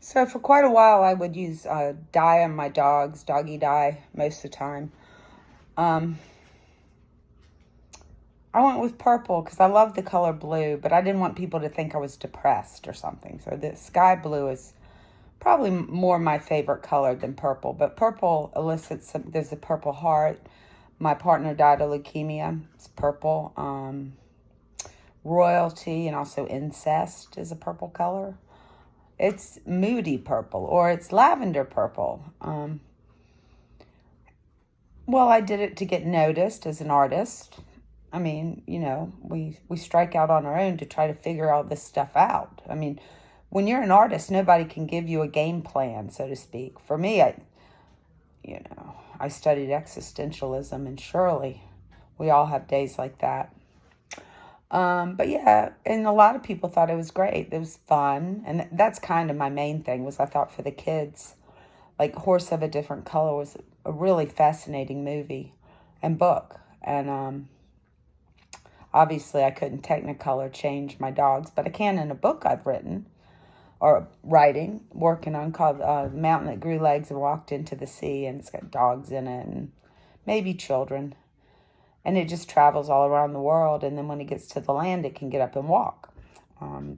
So for quite a while, I would use dye on my dogs, doggy dye, most of the time. Um, I went with purple because I love the color blue, but I didn't want people to think I was depressed or something. So the sky blue is probably more my favorite color than purple. But purple elicits there's a purple heart. My partner died of leukemia. It's purple. Royalty and also incest is a purple color. It's moody purple, or it's lavender purple. Well, I did it to get noticed as an artist. I mean, we strike out on our own to try to figure all this stuff out. I mean, when you're an artist, nobody can give you a game plan, so to speak. For me, I studied existentialism, and surely we all have days like that. But yeah, and a lot of people thought it was great. It was fun. And that's kind of my main thing was I thought for the kids, like Horse of a Different Color was a really fascinating movie and book. And obviously I couldn't Technicolor change my dogs, but I can in a book I've written or working on called The Mountain That Grew Legs and Walked into the Sea. And it's got dogs in it and maybe children. And it just travels all around the world. And then when it gets to the land, it can get up and walk.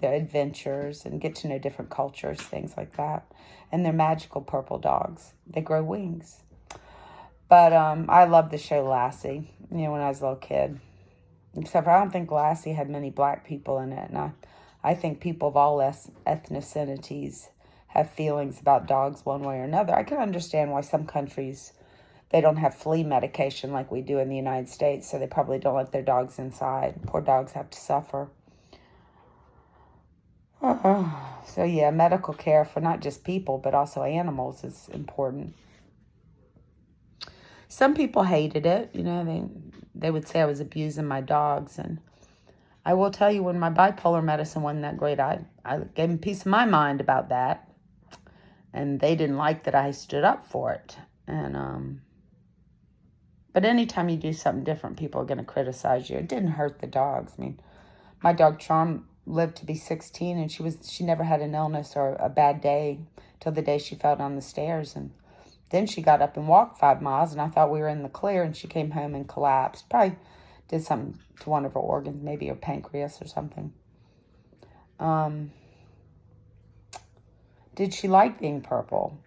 Their adventures and get to know different cultures, things like that. And they're magical purple dogs. They grow wings. But I love the show Lassie, when I was a little kid. Except for I don't think Lassie had many black people in it. And I think people of all ethnicities have feelings about dogs one way or another. I can understand why some countries, they don't have flea medication like we do in the United States, so they probably don't let their dogs inside. Poor dogs have to suffer. So yeah, medical care for not just people, but also animals is important. Some people hated it. They would say I was abusing my dogs. And I will tell you, when my bipolar medicine wasn't that great, I gave them peace of my mind about that. And they didn't like that I stood up for it. But anytime you do something different, people are going to criticize you. It didn't hurt the dogs. I mean, my dog Charm lived to be 16, and she never had an illness or a bad day till the day she fell down the stairs. And then she got up and walked 5 miles, and I thought we were in the clear, and she came home and collapsed. Probably did something to one of her organs, maybe her pancreas or something. Did she like being purple?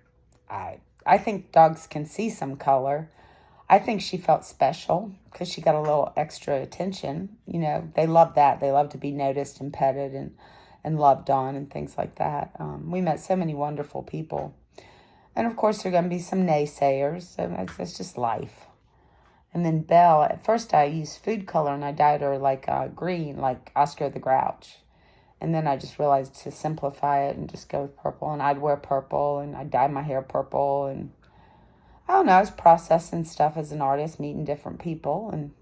I think dogs can see some color. I think she felt special because she got a little extra attention. They love that. They love to be noticed and petted and loved on and things like that. We met so many wonderful people. And of course, there are going to be some naysayers. And that's just life. And then Belle, at first I used food color and I dyed her like green, like Oscar the Grouch. And then I just realized to simplify it and just go with purple. And I'd wear purple and I'd dye my hair purple. And I don't know, I was processing stuff as an artist, meeting different people. And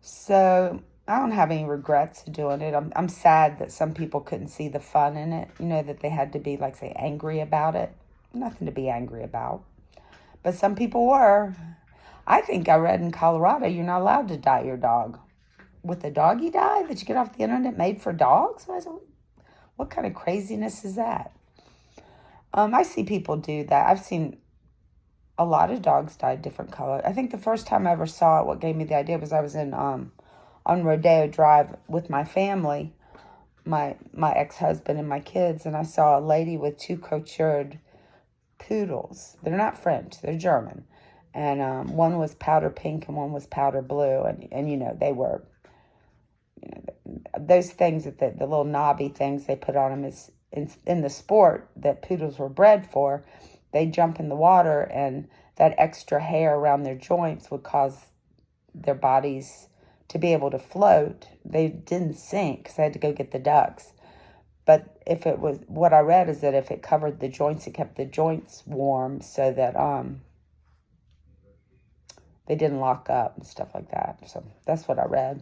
so I don't have any regrets of doing it. I'm sad that some people couldn't see the fun in it, that they had to be, like, say, angry about it. Nothing to be angry about. But some people were. I think I read in Colorado you're not allowed to dye your dog with a doggy dye that you get off the internet made for dogs. I said, what kind of craziness is that? I see people do that. I've seen a lot of dogs dye different colors. I think the first time I ever saw it, what gave me the idea was I was in on Rodeo Drive with my family, my ex-husband and my kids, and I saw a lady with 2 coutured poodles. They're not French, they're German. And one was powder pink and one was powder blue. And they were, those things that the little knobby things they put on them is in the sport that poodles were bred for. They jump in the water, and that extra hair around their joints would cause their bodies to be able to float. They didn't sink because they had to go get the ducks. But if it was, what I read is that if it covered the joints, it kept the joints warm so that they didn't lock up and stuff like that. So that's what I read.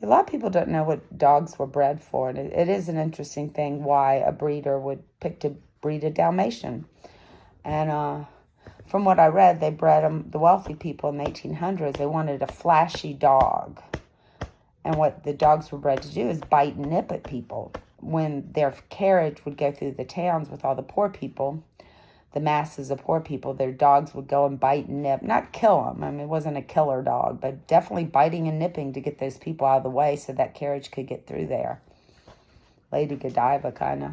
A lot of people don't know what dogs were bred for, and it is an interesting thing why a breeder would pick to breed a Dalmatian. And from what I read, they bred them, the wealthy people in the 1800s, they wanted a flashy dog. And what the dogs were bred to do is bite and nip at people. when their carriage would go through the towns with all the poor people, the masses of poor people, their dogs would go and bite and nip. Not kill them. I mean, it wasn't a killer dog, but definitely biting and nipping to get those people out of the way so that carriage could get through there. Lady Godiva, kind of.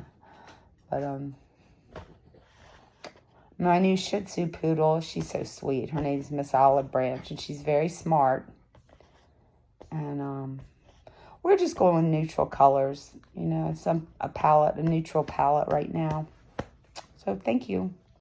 But, my new Shih Tzu poodle, she's so sweet. Her name's Miss Olive Branch, and she's very smart. And, we're just going with neutral colors, you know, a neutral palette right now. So thank you.